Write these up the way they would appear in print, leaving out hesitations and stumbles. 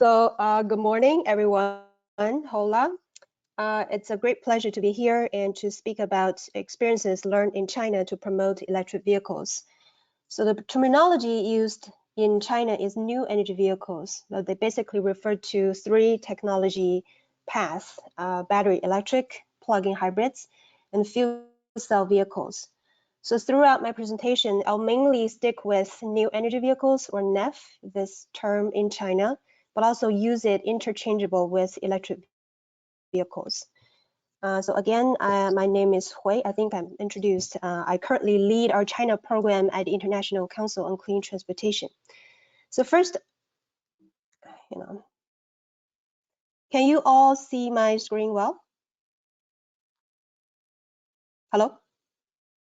Good morning, everyone. Hola. It's a great pleasure to be here and to speak about experiences learned in China to promote electric vehicles. So the terminology used in China is new energy vehicles. They basically refer to three technology paths, battery electric, plug-in hybrids, and fuel cell vehicles. So throughout my presentation, I'll mainly stick with new energy vehicles, or NEV, this term in China, but also use it interchangeable with electric vehicles. So again, my name is Hui. I think I'm introduced. I currently lead our China program at the International Council on Clean Transportation. So first, can you all see my screen well? Hello?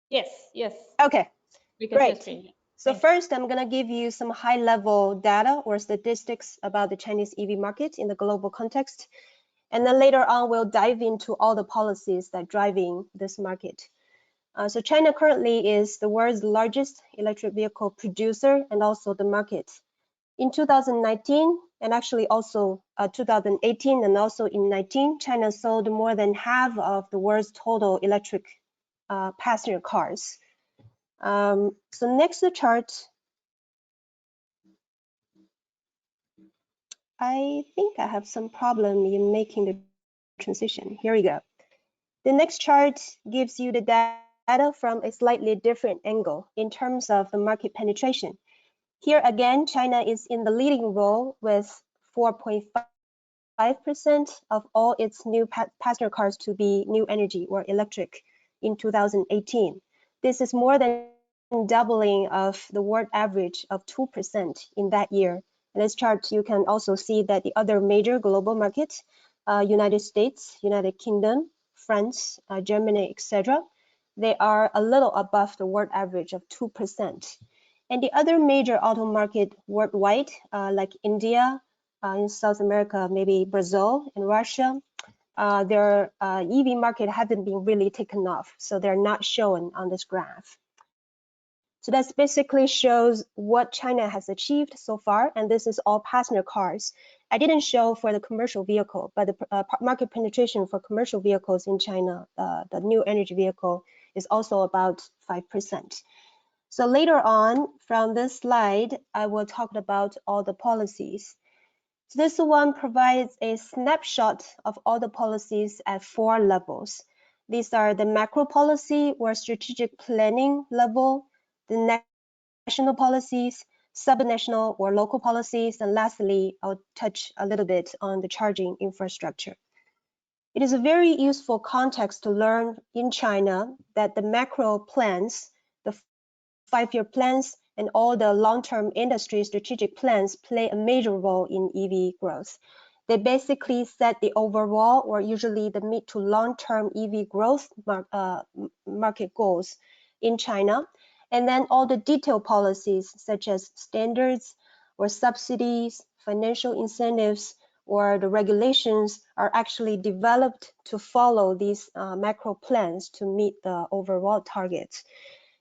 Yes. Okay, we can great. see. So first, I'm gonna give you some high-level data or statistics about the Chinese EV market in the global context. And then later on, we'll dive into all the policies that are driving this market. So China currently is the world's largest electric vehicle producer and also the market. In 2019, and actually also 2018 and also in 19, China sold more than half of the world's total electric passenger cars. So next to the chart, I think I have some problem in making the transition. Here we go. The next chart gives you the data from a slightly different angle in terms of the market penetration. Here again, China is in the leading role with 4.5% of all its new passenger cars to be new energy or electric in 2018. This is more than doubling of the world average of 2% in that year. In this chart, you can also see that the other major global markets, United States, United Kingdom, France, Germany, etc., they are a little above the world average of 2%. And the other major auto market worldwide, like India, in South America, maybe Brazil and Russia, their EV market haven't been really taken off, so they're not shown on this graph. So that basically shows what China has achieved so far, and this is all passenger cars. I didn't show for the commercial vehicle, but the market penetration for commercial vehicles in China, the new energy vehicle, is also about 5%. So later on, from this slide, I will talk about all the policies. So this one provides a snapshot of all the policies at 4 levels. These are the macro policy or strategic planning level, the national policies, subnational or local policies, and lastly, I'll touch a little bit on the charging infrastructure. It is a very useful context to learn in China that the macro plans, the 5-year plans, and all the long-term industry strategic plans play a major role in EV growth. They basically set the overall or usually the mid to long-term EV growth market goals in China. And then all the detailed policies such as standards or subsidies, financial incentives, or the regulations are actually developed to follow these macro plans to meet the overall targets.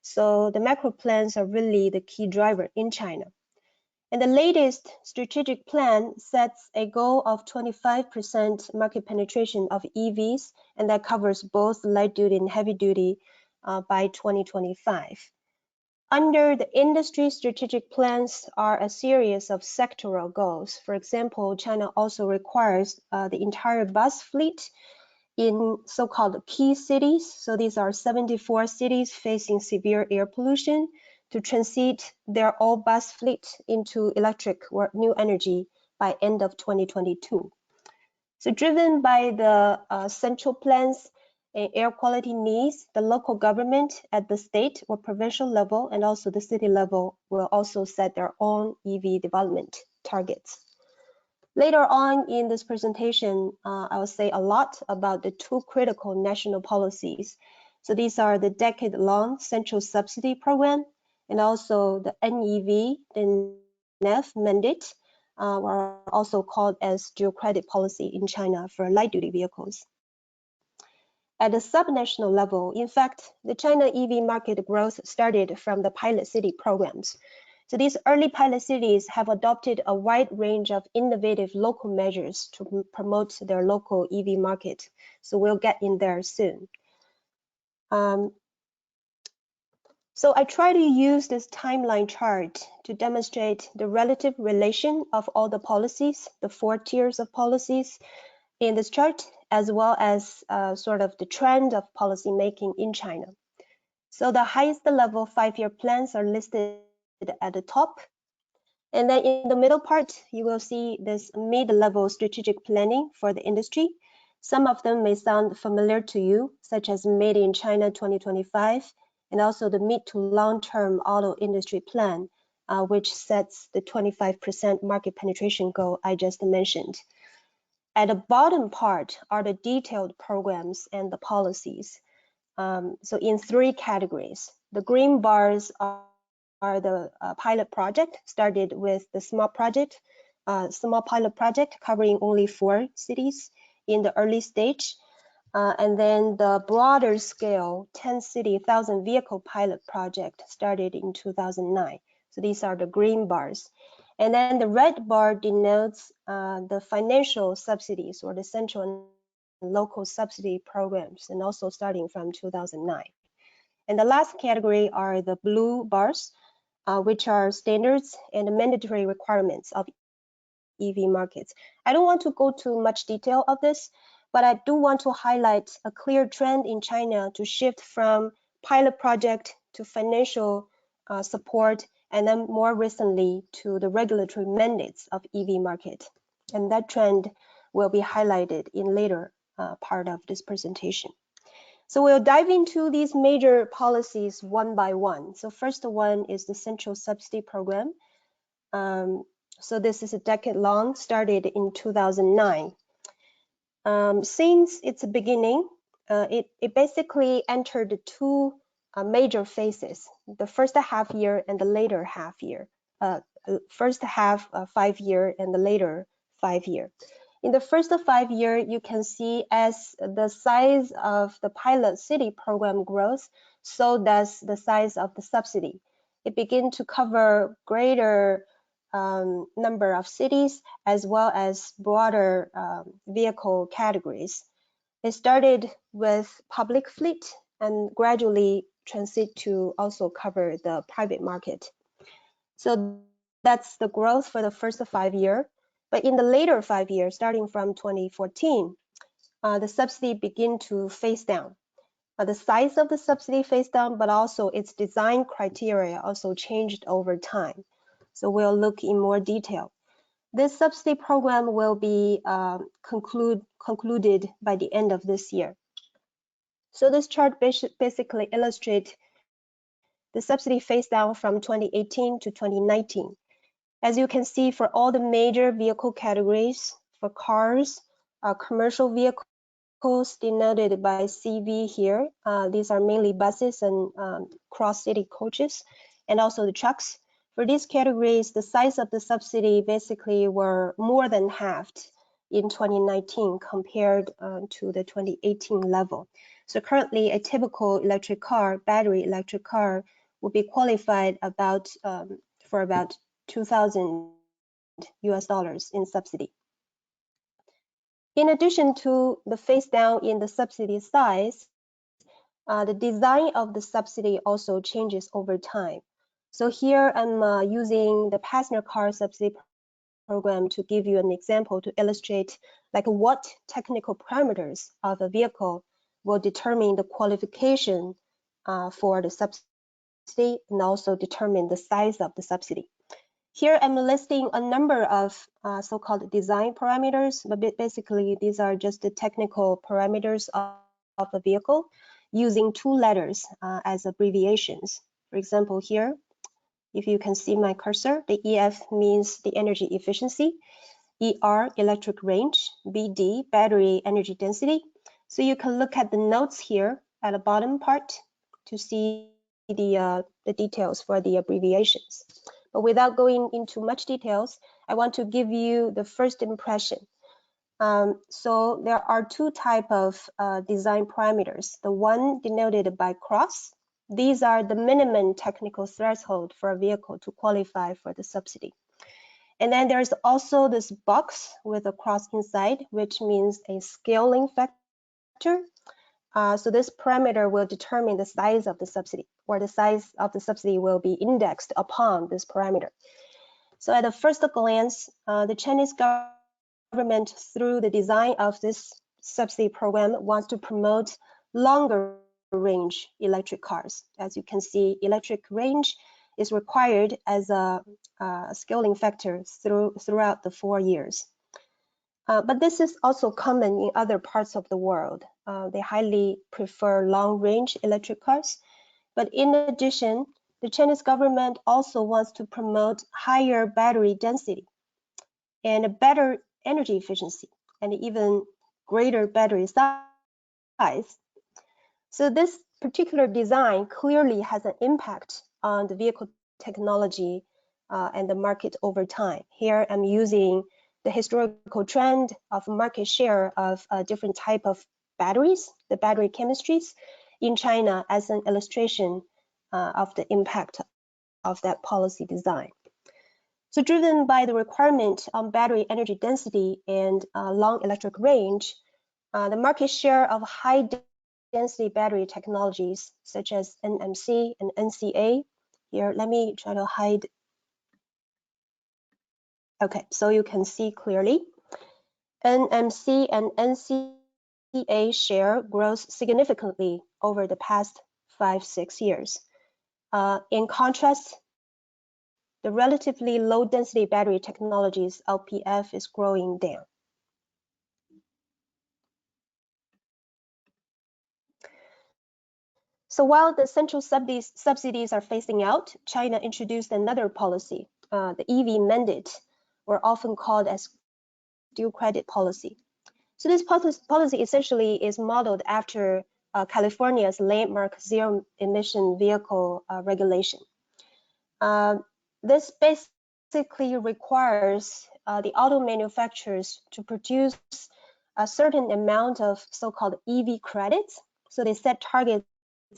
So the macro plans are really the key driver in China. And the latest strategic plan sets a goal of 25% market penetration of EVs, and that covers both light duty and heavy duty by 2025. Under the industry strategic plans are a series of sectoral goals. For example, China also requires the entire bus fleet in so-called key cities. So these are 74 cities facing severe air pollution to transit their all bus fleet into electric or new energy by end of 2022. So driven by the central plans and air quality needs, the local government at the state or provincial level and also the city level will also set their own EV development targets. Later on in this presentation, I will say a lot about the 2 critical national policies. So these are the decade-long central subsidy program and also the NEV, the NEV mandate, are also called as dual credit policy in China for light-duty vehicles. At the subnational level, in fact, the China EV market growth started from the pilot city programs. So these early pilot cities have adopted a wide range of innovative local measures to promote their local EV market. So we'll get in there soon. So I try to use this timeline chart to demonstrate the relative relation of all the policies, the 4 tiers of policies in this chart, as well as sort of the trend of policy making in China. So the highest level 5-year plans are listed at the top. And then in the middle part, you will see this mid-level strategic planning for the industry. Some of them may sound familiar to you, such as Made in China 2025, and also the mid to long-term auto industry plan, which sets the 25% market penetration goal I just mentioned. At the bottom part are the detailed programs and the policies. So in 3 categories, the green bars are the pilot project, started with the small pilot project covering only 4 cities in the early stage. And then the broader scale 10 city, 1,000 vehicle pilot project started in 2009. So these are the green bars. And then the red bar denotes the financial subsidies or the central and local subsidy programs, and also starting from 2009. And the last category are the blue bars, which are standards and mandatory requirements of EV markets. I don't want to go too much detail of this, but I do want to highlight a clear trend in China to shift from pilot project to financial support, and then more recently to the regulatory mandates of EV market. And that trend will be highlighted in later part of this presentation. So we'll dive into these major policies one by one. So first one is the central subsidy program. So this is a decade long, started in 2009. Since its beginning, it basically entered 2 major phases, the first half year and the later half year. First half 5 year and the later 5 year. In the first 5 year, you can see as the size of the pilot city program grows, so does the size of the subsidy. It begins to cover greater number of cities as well as broader vehicle categories. It started with public fleet and gradually transit to also cover the private market. So that's the growth for the first 5 years. But in the later 5 years, starting from 2014, the subsidy begin to phase down. The size of the subsidy phased down, but also its design criteria also changed over time. So we'll look in more detail. This subsidy program will be concluded by the end of this year. So this chart basically illustrates the subsidy phase down from 2018 to 2019. As you can see, for all the major vehicle categories, for cars, commercial vehicles denoted by CV here, these are mainly buses and cross-city coaches, and also the trucks. For these categories, the size of the subsidy basically were more than halved in 2019 compared to the 2018 level. So currently, a typical electric car, battery electric car, would be qualified for about $2,000 US in subsidy. In addition to the phase down in the subsidy size, the design of the subsidy also changes over time. So here I'm using the passenger car subsidy program to give you an example to illustrate like what technical parameters of a vehicle will determine the qualification for the subsidy and also determine the size of the subsidy. Here I'm listing a number of so-called design parameters, but basically these are just the technical parameters of a vehicle using 2 letters as abbreviations. For example, here, if you can see my cursor, the EF means the energy efficiency, ER, electric range, BD, battery energy density. So you can look at the notes here at the bottom part to see the details for the abbreviations. But without going into much details, I want to give you the first impression. So there are 2 types of design parameters. The one denoted by cross, These are the minimum technical threshold for a vehicle to qualify for the subsidy. And then there's also this box with a cross inside, which means a scaling factor. So this parameter will determine the size of the subsidy, or the size of the subsidy will be indexed upon this parameter. So at a first glance, the Chinese government, through the design of this subsidy program, wants to promote longer range electric cars. As you can see, electric range is required as a scaling factor throughout the 4 years. But this is also common in other parts of the world. They highly prefer long-range electric cars. But in addition, the Chinese government also wants to promote higher battery density and a better energy efficiency and even greater battery size. So this particular design clearly has an impact on the vehicle technology and the market over time. Here I'm using the historical trend of market share of different type of batteries, the battery chemistries in China, as an illustration of the impact of that policy design. So driven by the requirement on battery energy density and long electric range, the market share of high density battery technologies such as NMC and NCA. Here, let me try to hide. Okay, so you can see clearly. NMC and NCA share grows significantly over the past 5-6 years. In contrast, the relatively low density battery technologies, LPF, is growing down. So while the central subsidies are phasing out, China introduced another policy, the EV mandate, or often called as dual credit policy. So this policy essentially is modeled after California's landmark zero emission vehicle regulation. This basically requires the auto manufacturers to produce a certain amount of so-called EV credits. So they set targets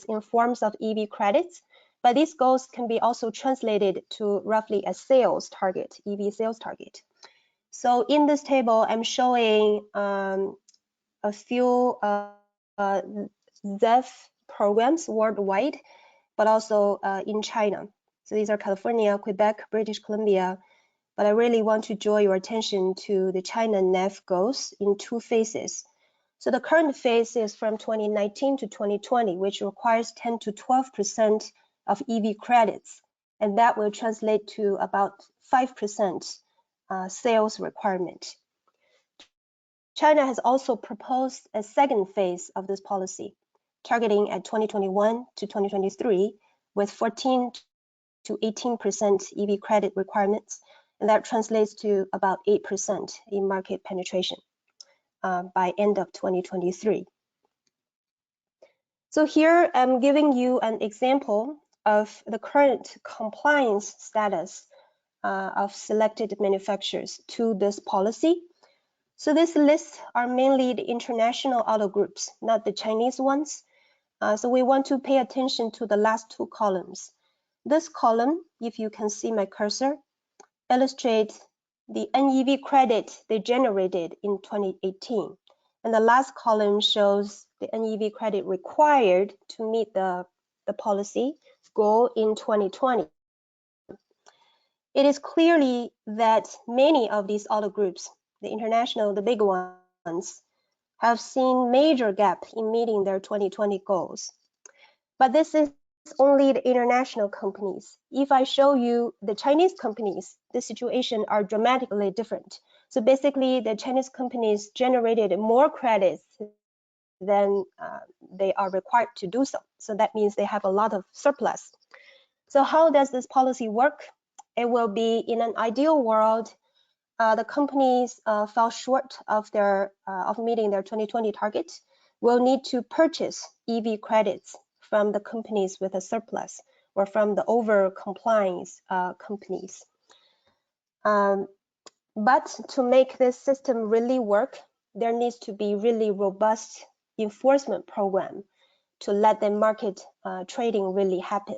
in forms of EV credits, but these goals can be also translated to roughly a sales target, EV sales target. So in this table, I'm showing a few ZEV programs worldwide, but also in China. So these are California, Quebec, British Columbia, but I really want to draw your attention to the China NEV goals in 2 phases. So the current phase is from 2019 to 2020, which requires 10 to 12% of EV credits, and that will translate to about 5% sales requirement. China has also proposed a second phase of this policy, targeting at 2021 to 2023 with 14 to 18% EV credit requirements, and that translates to about 8% in market penetration by end of 2023. So here I'm giving you an example of the current compliance status of selected manufacturers to this policy. So this list are mainly the international auto groups, not the Chinese ones. So we want to pay attention to the last 2 columns. This column, if you can see my cursor, illustrates the NEV credit they generated in 2018. And the last column shows the NEV credit required to meet the policy goal in 2020. It is clearly that many of these auto groups, the international, the big ones, have seen major gap in meeting their 2020 goals. But this is only the international companies. If I show you the Chinese companies, the situation are dramatically different. So basically, the Chinese companies generated more credits than they are required to do so. So that means they have a lot of surplus. So how does this policy work? It will be, in an ideal world, the companies fell short of meeting their 2020 target will need to purchase EV credits from the companies with a surplus or from the over-compliance companies. But to make this system really work, there needs to be really robust enforcement program to let the market trading really happen.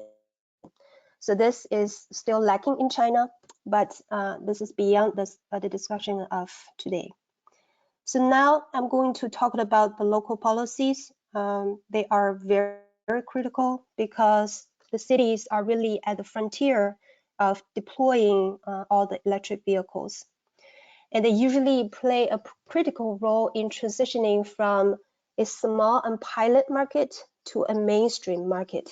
So this is still lacking in China, but this is beyond the discussion of today. So now I'm going to talk about the local policies. They are very, very critical because the cities are really at the frontier of deploying all the electric vehicles. And they usually play a critical role in transitioning from a small and pilot market to a mainstream market.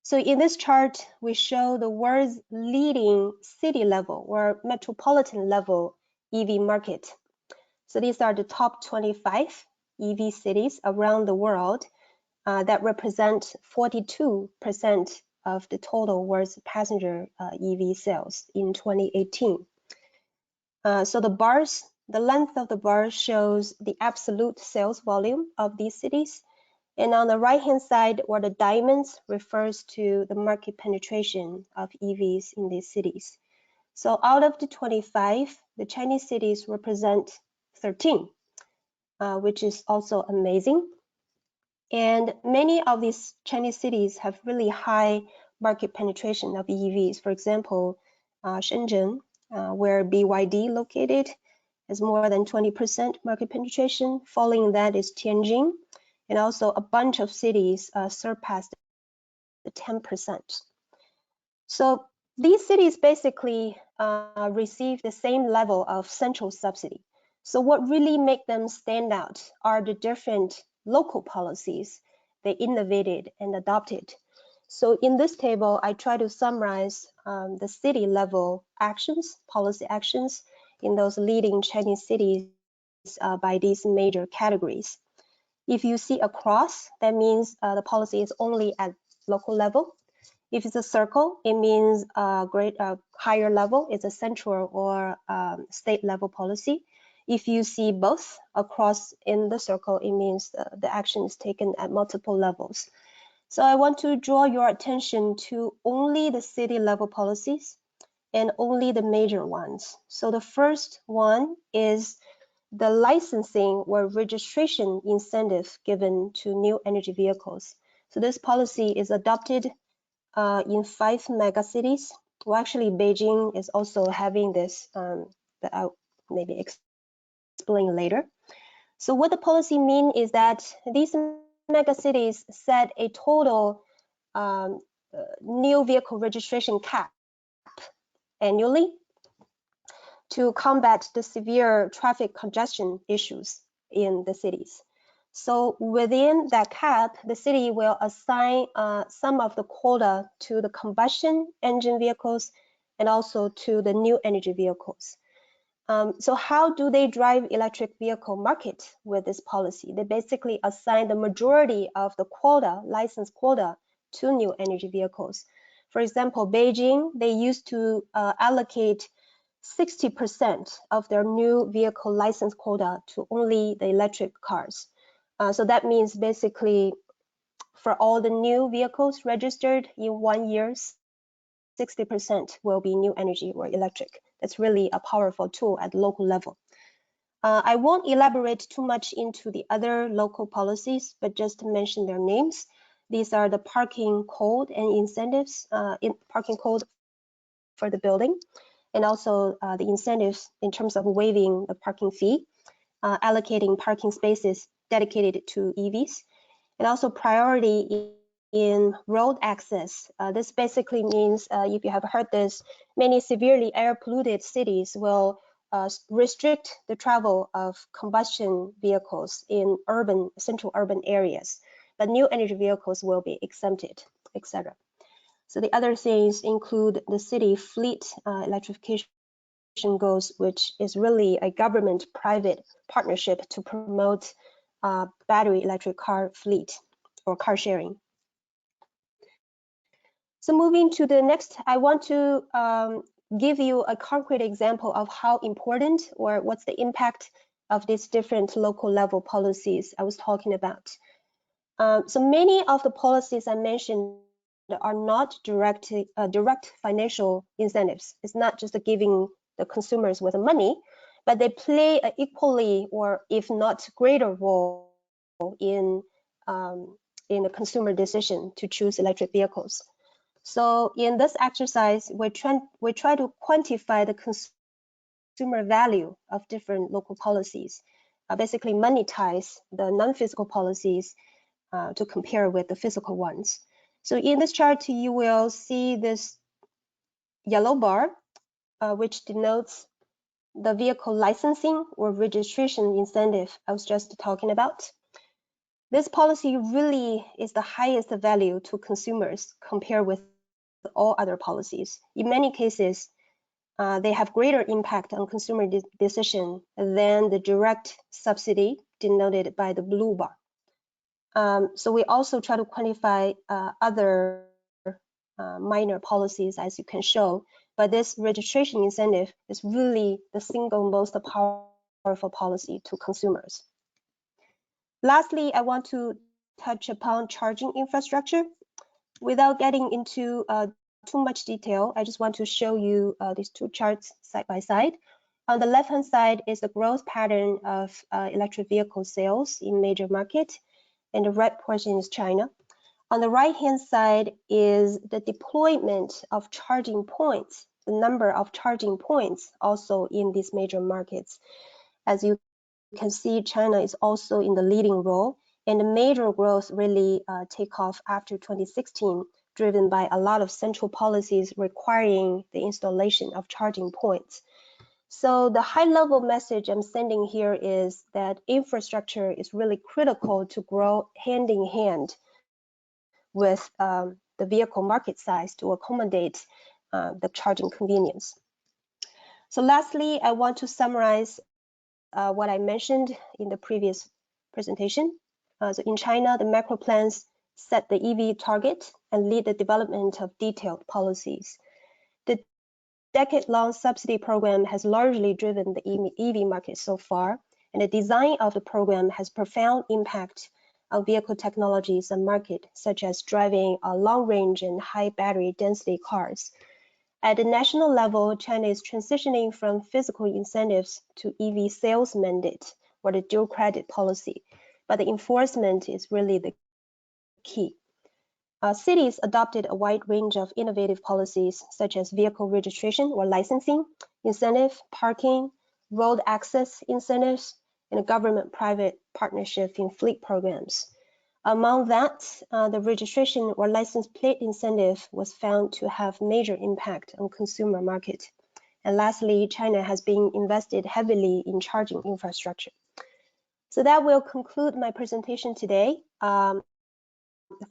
So in this chart, we show the world's leading city level or metropolitan level EV market. So these are the top 25 EV cities around the world that represent 42% of the total world's passenger EV sales in 2018. So the length of the bar shows the absolute sales volume of these cities. And on the right-hand side, where the diamonds refers to the market penetration of EVs in these cities. So out of the 25, the Chinese cities represent 13, which is also amazing. And many of these Chinese cities have really high market penetration of EVs. For example, Shenzhen, where BYD located, has more than 20% market penetration. Following that is Tianjin, and also a bunch of cities surpassed the 10%. So these cities basically receive the same level of central subsidy. So what really make them stand out are the different local policies they innovated and adopted. So in this table, I try to summarize the city level actions, policy actions in those leading Chinese cities by these major categories. If you see a cross, that means the policy is only at local level. If it's a circle, it means higher level. It's a central or state level policy. If you see both across in the circle, it means the action is taken at multiple levels. So I want to draw your attention to only the city level policies and only the major ones. So the first one is the licensing or registration incentive given to new energy vehicles. So this policy is adopted in 5 megacities. Well, actually, Beijing is also having this that I'll maybe explain later. So what the policy means is that these megacities set a total new vehicle registration cap annually to combat the severe traffic congestion issues in the cities. So within that cap, the city will assign some of the quota to the combustion engine vehicles and also to the new energy vehicles. So how do they drive electric vehicle market with this policy? They basically assign the majority of the quota, license quota, to new energy vehicles. For example, Beijing, they used to allocate 60% of their new vehicle license quota to only the electric cars. So that means basically for all the new vehicles registered in 1 year, 60% will be new energy or electric. That's really a powerful tool at local level. I won't elaborate too much into the other local policies, but just to mention their names. These are the parking code and incentives, parking code for the building, and also the incentives in terms of waiving the parking fee, allocating parking spaces dedicated to EVs, and also priority in road access. This basically means, if you have heard this, many severely air polluted cities will restrict the travel of combustion vehicles in central urban areas, but new energy vehicles will be exempted, etc. So the other things include the city fleet electrification goals, which is really a government-private partnership to promote battery electric car fleet or car sharing. So moving to the next, I want to give you a concrete example of how important or what's the impact of these different local level policies I was talking about. So many of the policies I mentioned are not direct financial incentives. It's not just giving the consumers with the money, but they play an equally or if not greater role in in the consumer decision to choose electric vehicles. So in this exercise, we try to quantify the consumer value of different local policies, basically monetize the non-physical policies to compare with the physical ones. So in this chart, you will see this yellow bar, which denotes the vehicle licensing or registration incentive I was just talking about. This policy really is the highest value to consumers compared with all other policies. In many cases, they have greater impact on consumer decision than the direct subsidy denoted by the blue bar. So we also try to quantify other minor policies, as you can show, but this registration incentive is really the single most powerful policy to consumers. Lastly, I want to touch upon charging infrastructure. Without getting into too much detail, I just want to show you these two charts side by side. On the left-hand side is the growth pattern of electric vehicle sales in major markets, and the red portion is China. On the right-hand side is the deployment of charging points, the number of charging points also in these major markets. As you can see, China is also in the leading role, and the major growth really take off after 2016, driven by a lot of central policies requiring the installation of charging points. So the high-level message I'm sending here is that infrastructure is really critical to grow hand in hand with the vehicle market size to accommodate the charging convenience. So lastly, I want to summarize what I mentioned in the previous presentation. So in China, the macro plans set the EV target and lead the development of detailed policies. The decade-long subsidy program has largely driven the EV market so far, and the design of the program has profound impact on vehicle technologies and market, such as driving long-range and high battery density cars. At the national level, China is transitioning from physical incentives to EV sales mandate or the dual credit policy, but the enforcement is really the key. Cities adopted a wide range of innovative policies, such as vehicle registration or licensing, incentive, parking, road access incentives, and government-private partnership in fleet programs. Among that, the registration or license plate incentive was found to have major impact on consumer market. And lastly, China has been invested heavily in charging infrastructure. So that will conclude my presentation today.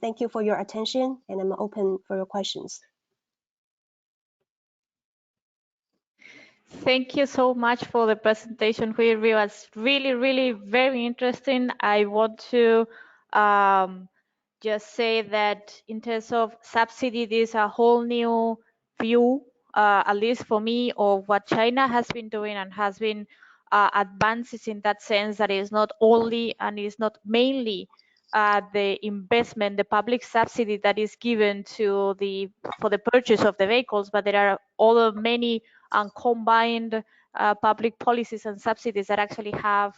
Thank you for your attention, and I'm open for your questions. Thank you so much for the presentation, Hui. It was really very interesting. I want to just say that in terms of subsidy, there's a whole new view, at least for me, of what China has been doing and has been advances in that sense, that is not only and is not mainly the investment, the public subsidy that is given to for the purchase of the vehicles, but there are other many combined public policies and subsidies that actually have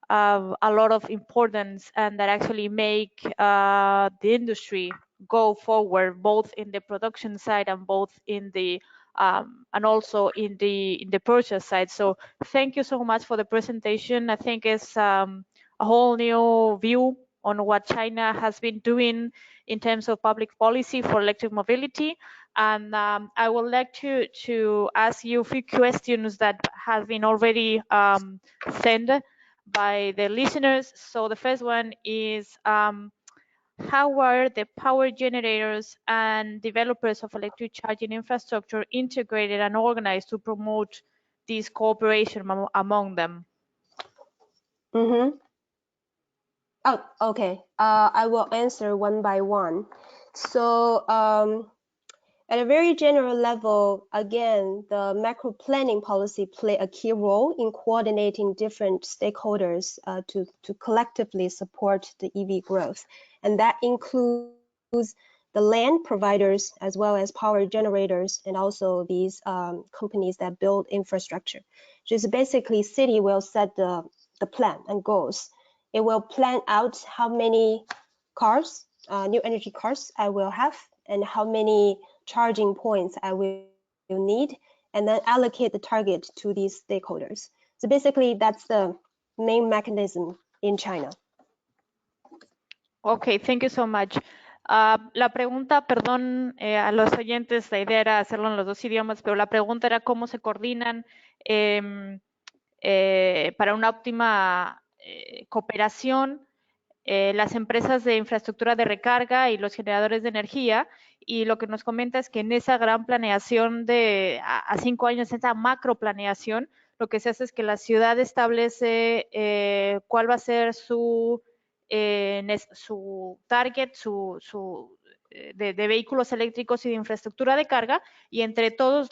a lot of importance and that actually make the industry go forward, both in the production side and both in the and also in the purchase side. So thank you so much for the presentation. I think it's a whole new view on what China has been doing in terms of public policy for electric mobility. And I would like to ask you a few questions that have been already sent by the listeners. So the first one is, how are the power generators and developers of electric charging infrastructure integrated and organized to promote this cooperation among them? Mm-hmm. Oh, okay. I will answer one by one. So at a very general level, again, the macro planning policy play a key role in coordinating different stakeholders to collectively support the EV growth. And that includes the land providers as well as power generators and also these companies that build infrastructure. Just basically, city will set the plan and goals. It will plan out how many cars, new energy cars I will have, and how many charging points I will need, and then allocate the target to these stakeholders. So basically, that's the main mechanism in China. Okay, thank you so much. La pregunta, perdón a los oyentes, la idea era hacerlo en los dos idiomas, pero la pregunta era cómo se coordinan para una óptima cooperación las empresas de infraestructura de recarga y los generadores de energía. Y lo que nos comenta es que en esa gran planeación de a 5 años, esa macro planeación, lo que se hace es que la ciudad establece cuál va a ser su target, de vehículos eléctricos y de infraestructura de carga, y entre todos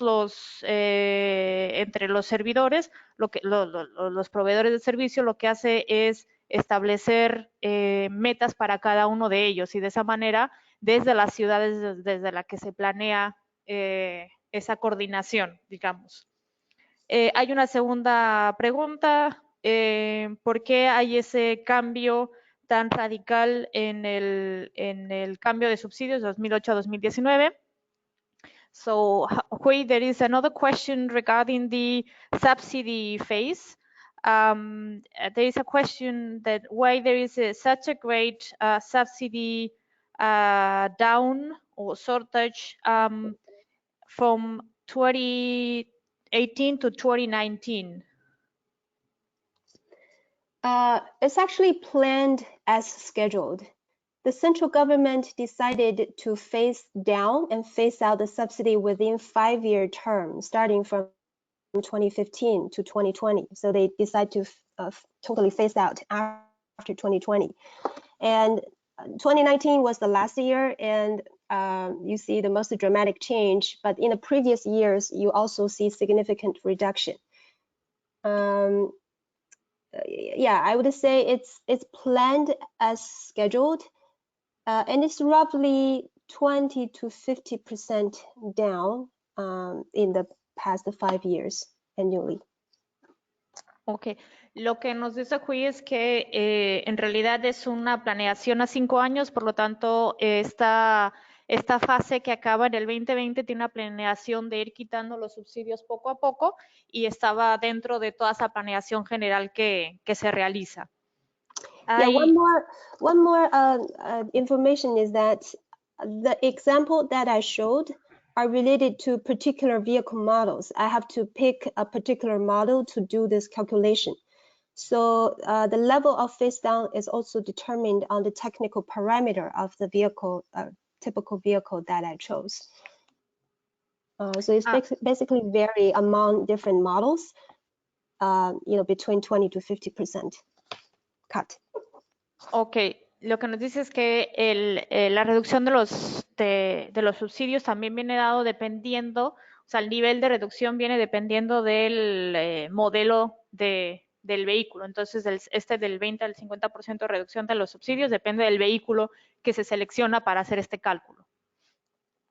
entre los servidores, los proveedores de servicio, lo que hace es establecer metas para cada uno de ellos, y de esa manera, desde las ciudades desde la que se planea esa coordinación, digamos. Hay una segunda pregunta, ¿por qué hay ese cambio tan radical en el cambio de subsidios 2008 a 2019? So, Hui, there is another question regarding the subsidy phase. There is a question that why there is such a great subsidy down or shortage from 2018 to 2019. It's actually planned as scheduled. The central government decided to phase down and phase out the subsidy within 5-year term, starting from 2015 to 2020. So they decide to totally phase out after 2020. And 2019 was the last year, and you see the most dramatic change. But in the previous years, you also see significant reduction. Yeah, I would say it's planned as scheduled, and it's roughly 20 to 50% down in the past 5 years annually. Ok, lo que nos dice Hui es que en realidad es una planeación a 5 años, por lo tanto esta fase que acaba en el 2020 tiene una planeación de ir quitando los subsidios poco a poco, y estaba dentro de toda esa planeación general que se realiza. Yeah, one more information is that the example that I showed are related to particular vehicle models. I have to pick a particular model to do this calculation. So the level of phase down is also determined on the technical parameter of the vehicle, typical vehicle that I chose. So it's basically vary among different models, between 20 to 50% cut. Ok, lo que nos dice es que la reducción de los subsidios también viene dado dependiendo, o sea, el nivel de reducción viene dependiendo del modelo del vehículo. Entonces, del 20 al 50% de reducción de los subsidios depende del vehículo que se selecciona para hacer este cálculo.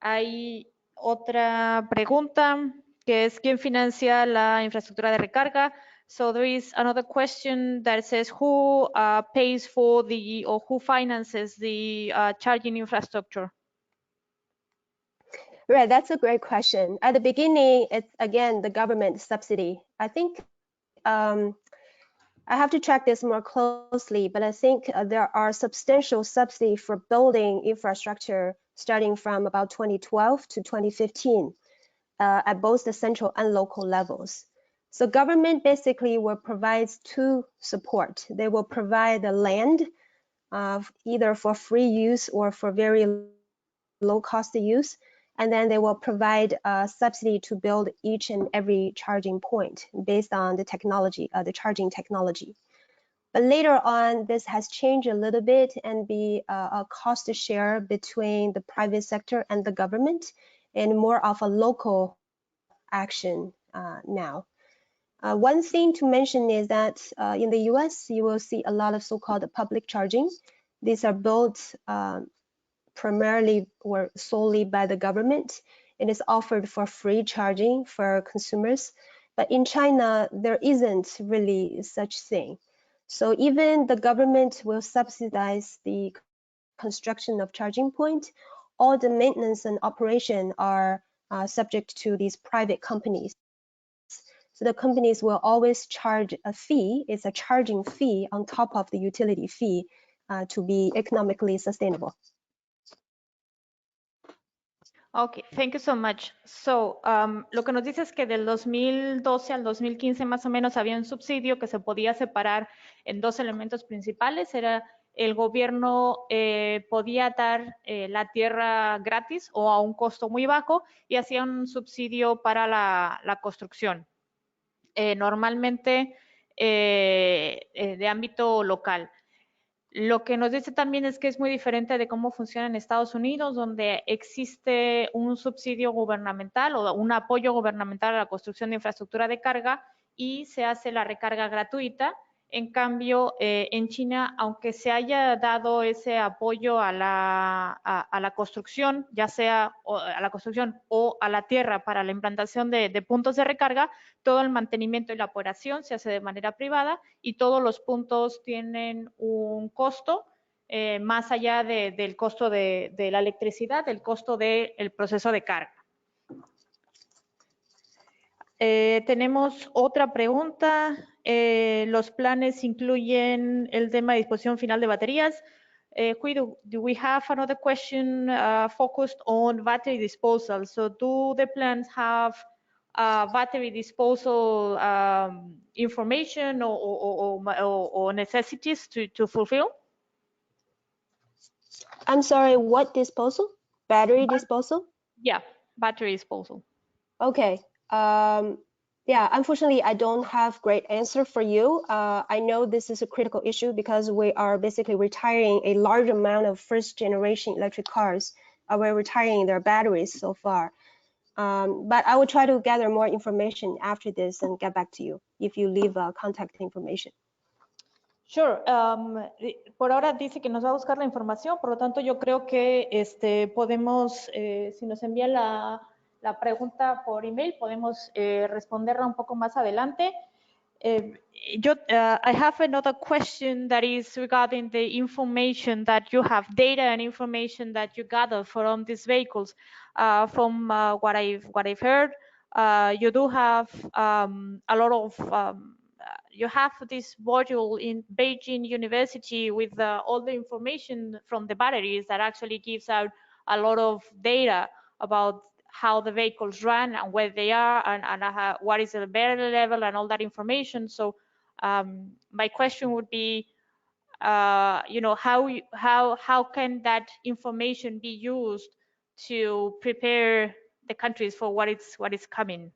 Hay otra pregunta que es ¿quién financia la infraestructura de recarga? So there is another question that says who pays for or who finances the charging infrastructure? Right, that's a great question. At the beginning, it's again the government subsidy. I think I have to track this more closely, but I think there are substantial subsidy for building infrastructure starting from about 2012 to 2015 at both the central and local levels. So government basically will provide two support. They will provide the land either for free use or for very low cost use. And then they will provide a subsidy to build each and every charging point based on the technology, the charging technology. But later on, this has changed a little bit and be a cost share between the private sector and the government, and more of a local action now. One thing to mention is that in the US, you will see a lot of so-called public charging. These are built primarily or solely by the government, and is offered for free charging for consumers. But in China, there isn't really such thing. So even the government will subsidize the construction of charging point, all the maintenance and operation are subject to these private companies. So the companies will always charge a fee. It's a charging fee on top of the utility fee to be economically sustainable. Okay, thank you so much. So, lo que nos dice es que del 2012 al 2015 más o menos había un subsidio que se podía separar en dos elementos principales. Era el gobierno podía dar la tierra gratis o a un costo muy bajo y hacía un subsidio para la construcción, normalmente de ámbito local. Lo que nos dice también es que es muy diferente de cómo funciona en Estados Unidos, donde existe un subsidio gubernamental o un apoyo gubernamental a la construcción de infraestructura de carga y se hace la recarga gratuita. En cambio, en China, aunque se haya dado ese apoyo a la construcción, ya sea a la construcción o a la tierra para la implantación de puntos de recarga, todo el mantenimiento y la operación se hace de manera privada y todos los puntos tienen un costo más allá del costo de la electricidad, del costo del proceso de carga. Tenemos otra pregunta. Los planes incluyen el tema de disposición final de baterías. Hui, do we have another question focused on battery disposal? So do the plans have battery disposal information or necessities to fulfill? I'm sorry, what disposal? Battery disposal? Yeah, battery disposal. Okay. Yeah, unfortunately, I don't have great answer for you. I know this is a critical issue because we are basically retiring a large amount of first generation electric cars. We're retiring their batteries so far. But I will try to gather more information after this and get back to you if you leave contact information. Sure. Por ahora dice que nos va a buscar la información, por lo tanto yo creo que podemos, si nos envía la pregunta por email, podemos responderla un poco más adelante. I have another question that is regarding the information that you have, data and information that you gather from these vehicles. From what I've heard, you do have a lot of you have this module in Beijing University with all the information from the batteries that actually gives out a lot of data about how the vehicles run and where they are and what is the battery level and all that information. So my question would be, you know, how can that information be used to prepare the countries for what is coming?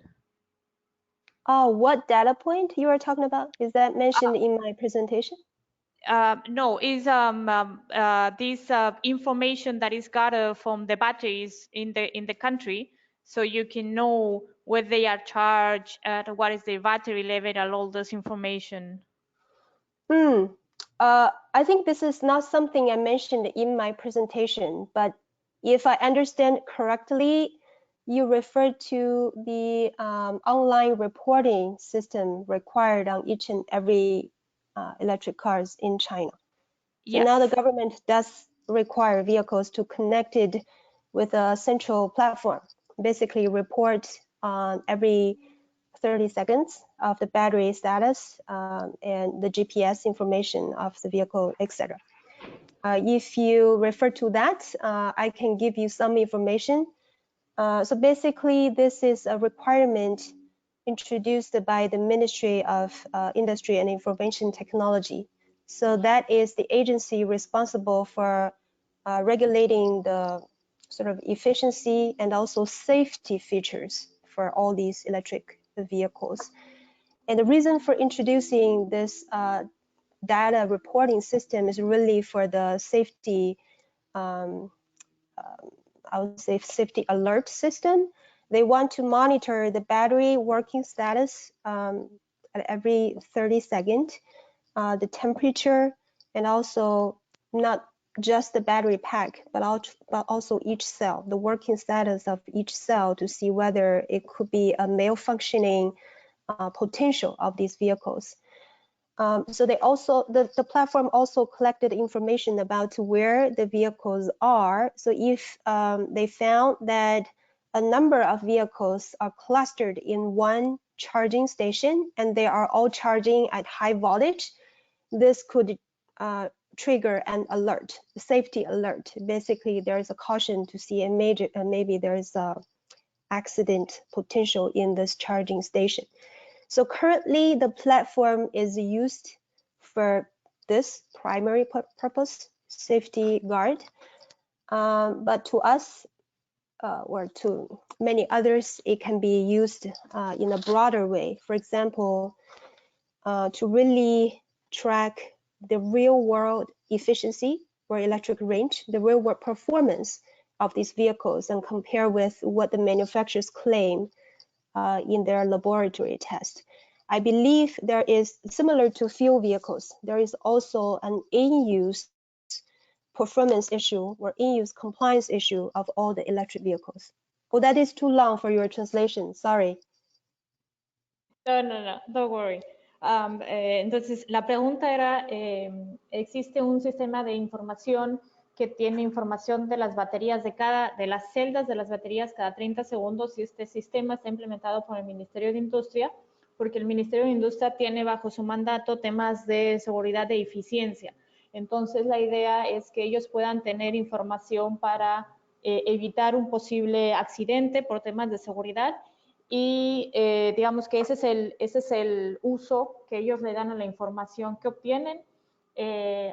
Oh, what data point you are talking about? Is that mentioned in my presentation? No, is this information that is gathered from the batteries in the country, so you can know where they are charged and what is the battery level and all this information. I think this is not something I mentioned in my presentation, but if I understand correctly, you referred to the online reporting system required on each and every electric cars in China. So Yes. now the government does require vehicles to connect it with a central platform, basically report on every 30 seconds of the battery status and the GPS information of the vehicle, etc. If you refer to that, I can give you some information. So basically, this is a requirement introduced by the Ministry of Industry and Information Technology. So that is the agency responsible for regulating the sort of efficiency and also safety features for all these electric vehicles. And the reason for introducing this data reporting system is really for the safety, I would say safety alert system. They want to monitor the battery working status at every 30 seconds, the temperature, and also not just the battery pack, but also each cell, the working status of each cell to see whether it could be a malfunctioning potential of these vehicles. So they also, the platform also collected information about where the vehicles are. So if they found that a number of vehicles are clustered in one charging station and they are all charging at high voltage, this could trigger an alert, a safety alert. Basically, there is a caution to see a major, maybe there is a accident potential in this charging station. So currently, the platform is used for this primary purpose, safety guard. But to us, or to many others, it can be used in a broader way. For example, to really track the real world efficiency or electric range, the real world performance of these vehicles and compare with what the manufacturers claim in their laboratory test. I believe there is, similar to fuel vehicles, there is also an in-use performance issue or in-use compliance issue of all the electric vehicles. Oh, that is too long for your translation, sorry. No, don't worry. Entonces, la pregunta era, ¿existe un sistema de información que tiene información de las baterías de las celdas de las baterías cada 30 segundos? Y este sistema está implementado por el Ministerio de Industria, porque el Ministerio de Industria tiene bajo su mandato temas de seguridad e eficiencia. Entonces, la idea es que ellos puedan tener información para evitar un posible accidente por temas de seguridad. Y digamos que ese es el uso que ellos le dan a la información que obtienen,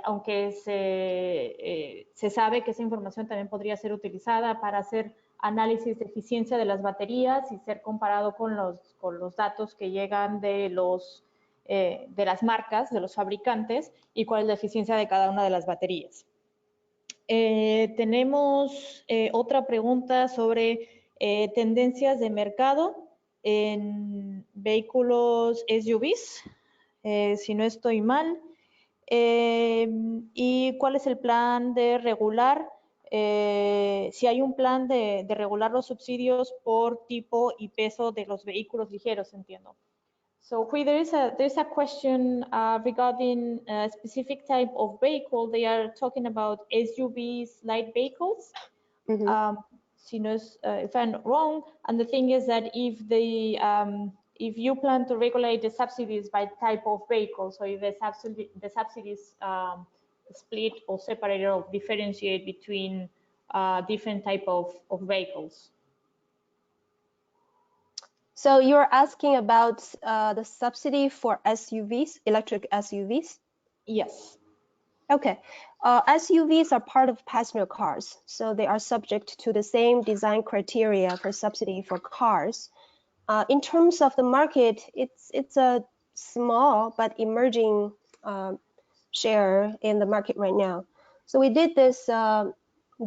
aunque se sabe que esa información también podría ser utilizada para hacer análisis de eficiencia de las baterías y ser comparado con los datos que llegan de las marcas, de los fabricantes, y cuál es la eficiencia de cada una de las baterías. Tenemos otra pregunta sobre tendencias de mercado en vehículos SUVs, si no estoy mal, y cuál es el plan de regular, si hay un plan de regular los subsidios por tipo y peso de los vehículos ligeros, entiendo. So Hui, there's a question regarding a specific type of vehicle. They are talking about SUVs, light vehicles. Mm-hmm. If I'm not wrong, and the thing is that if you plan to regulate the subsidies by type of vehicle, so if the subsidies split or separate or differentiate between different type of vehicles. So you're asking about the subsidy for SUVs, electric SUVs? Yes. Okay. SUVs are part of passenger cars, so they are subject to the same design criteria for subsidy for cars. In terms of the market, it's a small but emerging share in the market right now. So we did this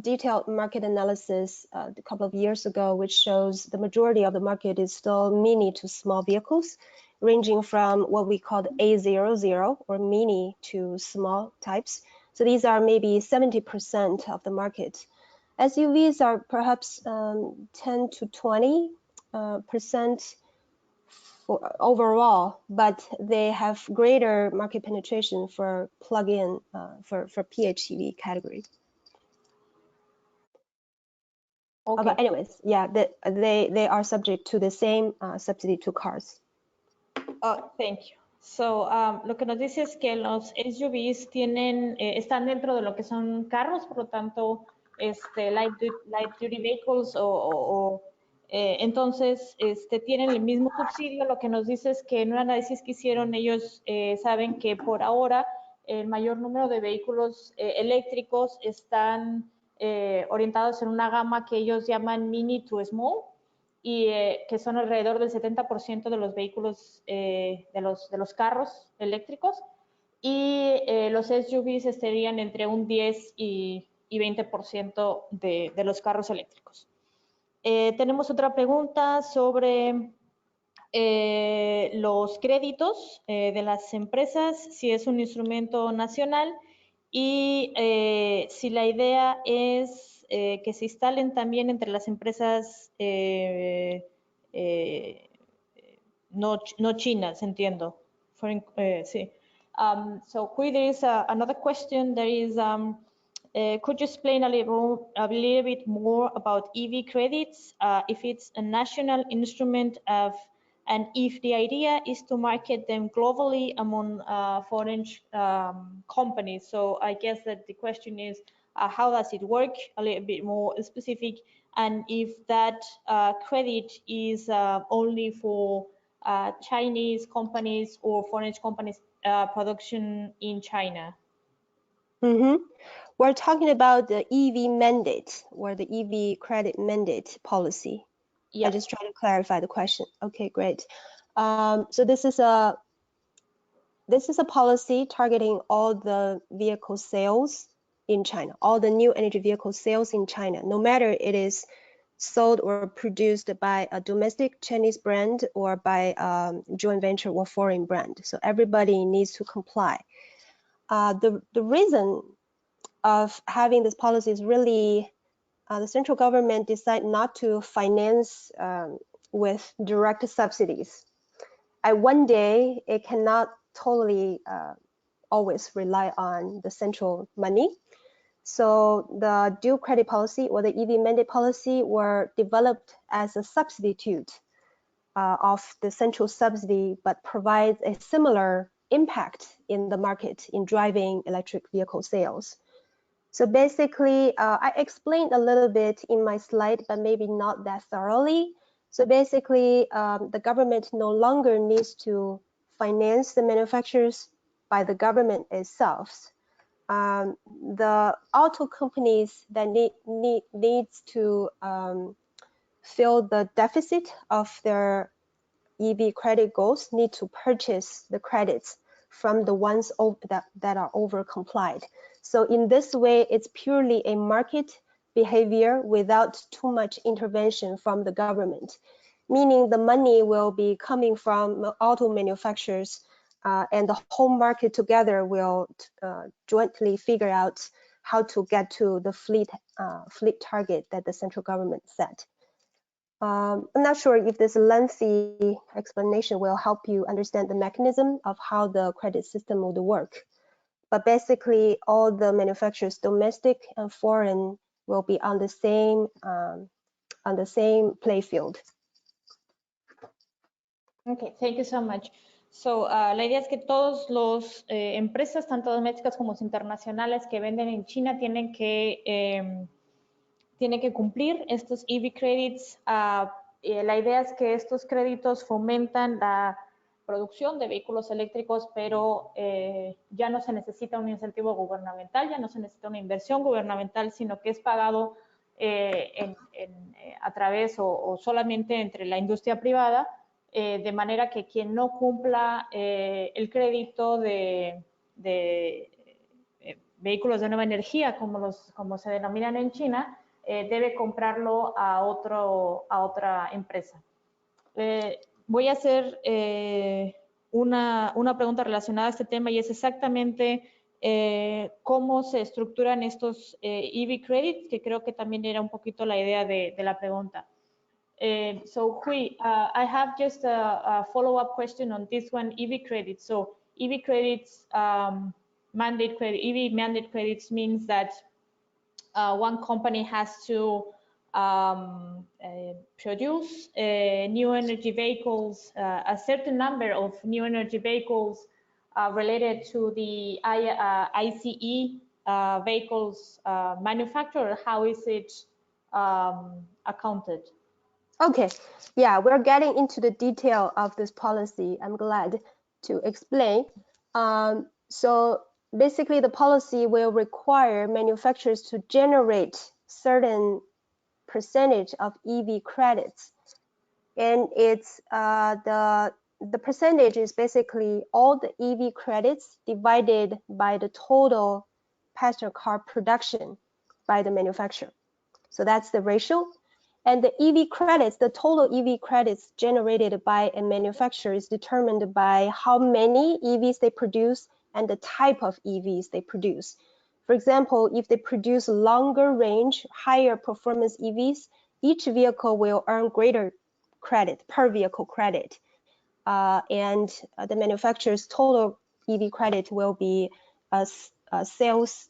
detailed market analysis a couple of years ago, which shows the majority of the market is still mini to small vehicles, ranging from what we call A00 or mini to small types. So these are maybe 70% of the market. SUVs are perhaps 10 to 20% for overall, but they have greater market penetration for plug-in for PHEV category. Okay. But anyways, yeah, they are subject to the same subsidy to cars. Oh, thank you. So, lo que nos dice es que los SUVs están dentro de lo que son carros, por lo tanto, light duty vehicles entonces, tienen el mismo subsidio. Lo que nos dice es que en un análisis que hicieron, ellos saben que por ahora el mayor número de vehículos eléctricos están orientados en una gama que ellos llaman mini to small, y que son alrededor del 70% de los vehículos, de los carros eléctricos, y los SUVs estarían entre un 10 y 20% de los carros eléctricos. Tenemos otra pregunta sobre los créditos de las empresas, si es un instrumento nacional y si la idea es que se instalen también entre las empresas no chinas, entiendo. Sí. So Hui, there is another question. There is, could you explain a little bit more about EV credits, if it's a national instrument of, and if the idea is to market them globally among foreign companies? So I guess that the question is, how does it work? A little bit more specific, and if that credit is only for Chinese companies or foreign companies production in China. We're talking about the EV mandate or the EV credit mandate policy. Yeah. I just try to clarify the question. Okay, great. So this is a policy targeting all the vehicle sales in China, all the new energy vehicle sales in China, no matter it is sold or produced by a domestic Chinese brand or by joint venture or foreign brand. So everybody needs to comply. The reason of having this policy is really the central government decide not to finance with direct subsidies. One day, it cannot totally always rely on the central money. So the dual credit policy or the EV mandate policy were developed as a substitute of the central subsidy, but provides a similar impact in the market in driving electric vehicle sales. So basically, I explained a little bit in my slide, but maybe not that thoroughly. So basically, the government no longer needs to finance the manufacturers by the government itself. The auto companies that needs to fill the deficit of their EV credit goals need to purchase the credits from the ones that are over complied. So in this way, it's purely a market behavior without too much intervention from the government, meaning the money will be coming from auto manufacturers and the whole market together will jointly figure out how to get to the fleet target that the central government set. I'm not sure if this lengthy explanation will help you understand the mechanism of how the credit system would work. But basically, all the manufacturers, domestic and foreign, will be on the same play field. Okay, thank you so much. So, la idea es que todos los empresas, tanto domésticas como internacionales que venden en China, tienen que cumplir estos EV credits. La idea es que estos créditos fomentan la producción de vehículos eléctricos, pero ya no se necesita un incentivo gubernamental, ya no se necesita una inversión gubernamental, sino que es pagado a través o solamente entre la industria privada, de manera que quien no cumpla el crédito de vehículos de nueva energía, como se denominan en China, debe comprarlo a otra empresa. Voy a hacer una pregunta relacionada a este tema y es exactamente cómo se estructuran estos EV credits, que creo que también era un poquito la idea de la pregunta. So Hui, I have just a follow-up question on this one, EV credits. So EV credits, EV mandate credits means that one company has to produce new energy vehicles, a certain number of new energy vehicles related to the ICE vehicles manufacturer. How is it accounted? Okay, yeah, we're getting into the detail of this policy. I'm glad to explain. So basically, the policy will require manufacturers to generate certain percentage of EV credits, and it's the percentage is basically all the EV credits divided by the total passenger car production by the manufacturer. So that's the ratio. And the EV credits, the total EV credits generated by a manufacturer is determined by how many EVs they produce and the type of EVs they produce. For example, if they produce longer range, higher performance EVs, each vehicle will earn greater credit per vehicle credit. And the manufacturer's total EV credit will be a sales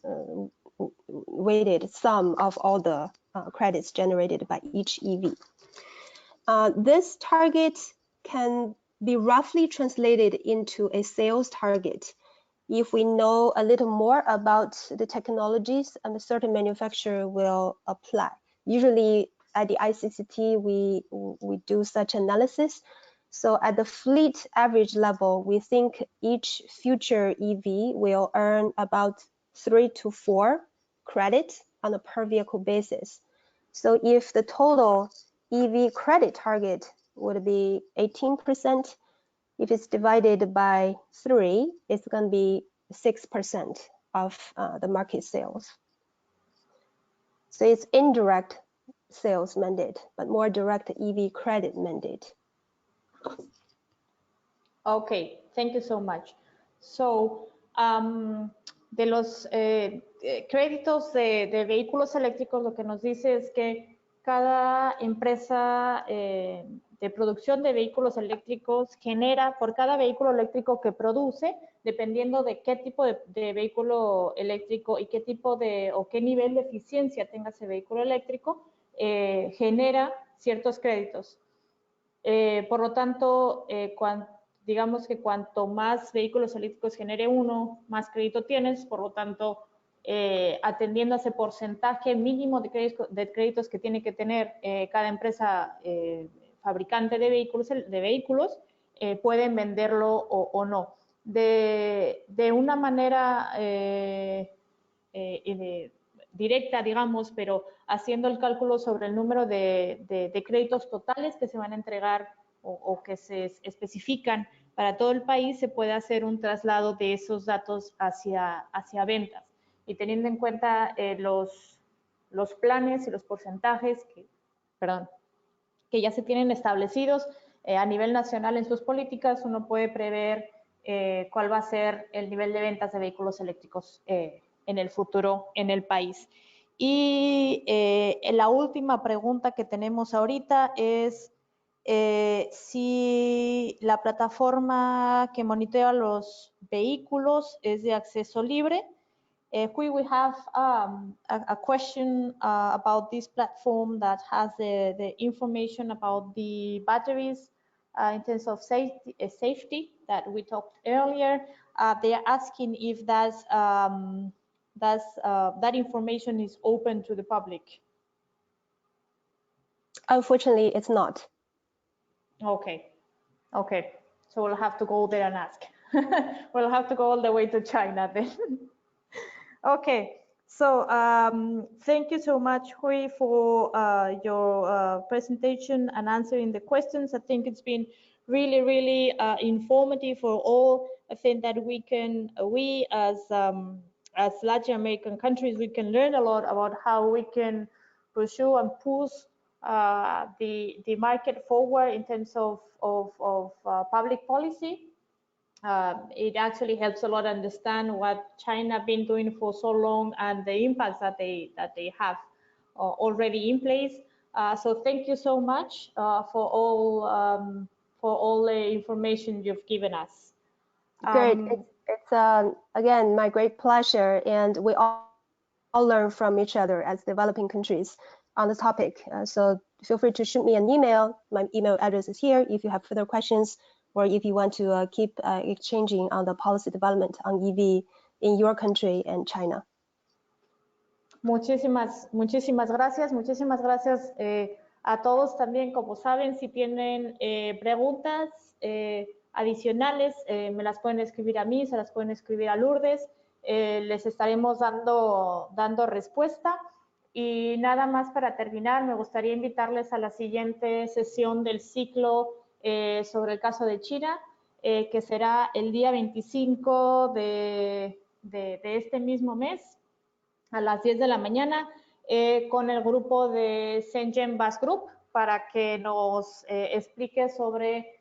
weighted sum of all the credits generated by each EV. This target can be roughly translated into a sales target if we know a little more about the technologies and a certain manufacturer will apply. Usually at the ICCT, we do such analysis. So at the fleet average level, we think each future EV will earn about 3 to 4 credits on a per vehicle basis. So if the total EV credit target would be 18%, if it's divided by 3, it's going to be 6% of the market sales. So it's indirect sales mandate, but more direct EV credit mandate. Okay, thank you so much. So, de los créditos de vehículos eléctricos, lo que nos dice es que cada empresa de producción de vehículos eléctricos genera por cada vehículo eléctrico que produce, dependiendo de qué tipo de vehículo eléctrico y qué tipo de o qué nivel de eficiencia tenga ese vehículo eléctrico, genera ciertos créditos. Por lo tanto, digamos que cuanto más vehículos eléctricos genere uno, más crédito tienes, por lo tanto, atendiendo a ese porcentaje mínimo de créditos que tiene que tener cada empresa fabricante de vehículos, pueden venderlo o no. De una manera directa, digamos, pero haciendo el cálculo sobre el número de créditos totales que se van a entregar o que se especifican para todo el país, se puede hacer un traslado de esos datos hacia ventas. Y teniendo en cuenta los planes y los porcentajes que ya se tienen establecidos a nivel nacional en sus políticas, uno puede prever cuál va a ser el nivel de ventas de vehículos eléctricos en el futuro en el país. Y la última pregunta que tenemos ahorita es si la plataforma que monitora los vehículos es de acceso libre. We have a question about this platform that has the information about the batteries in terms of safety that we talked earlier. They are asking if that information is open to the public. Unfortunately, it's not. Okay. So we'll have to go there and ask. We'll have to go all the way to China then. Okay. So thank you so much, Hui, for your presentation and answering the questions. I think it's been really, really informative for all. I think that we as Latin American countries, we can learn a lot about how we can pursue and push the market forward in terms of public policy. It actually helps a lot understand what China been doing for so long and the impacts that they have already in place. So thank you so much for all the information you've given us. Great. It's again my great pleasure, and we all learn from each other as developing countries on this topic. So feel free to shoot me an email. My email address is here if you have further questions, or if you want to keep exchanging on the policy development on EV in your country and China. Muchísimas gracias. Muchísimas gracias a todos también. Como saben, si tienen preguntas adicionales, me las pueden escribir a mí, se las pueden escribir a Lourdes. Les estaremos dando respuesta. Y nada más para terminar, me gustaría invitarles a la siguiente sesión del ciclo sobre el caso de China, que será el día 25 de este mismo mes, a las 10 de la mañana, con el grupo de Shenzhen Bus Group, para que nos explique sobre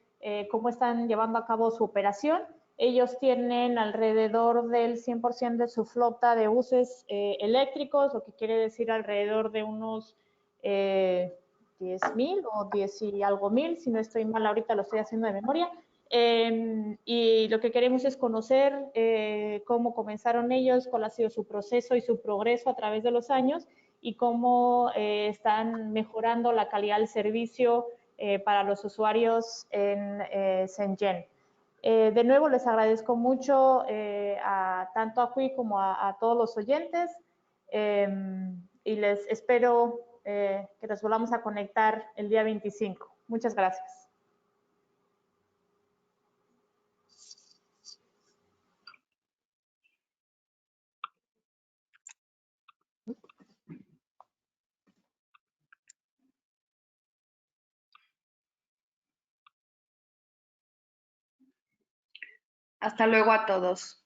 cómo están llevando a cabo su operación. Ellos tienen alrededor del 100% de su flota de buses eléctricos, lo que quiere decir alrededor de unos 10,000 o 10 y algo mil, si no estoy mal, ahorita lo estoy haciendo de memoria. y lo que queremos es conocer cómo comenzaron ellos, cuál ha sido su proceso y su progreso a través de los años y cómo están mejorando la calidad del servicio para los usuarios en Shenzhen. De nuevo, les agradezco mucho tanto a Hui como a todos los oyentes y les espero que nos volvamos a conectar el día 25. Muchas gracias. Hasta luego a todos.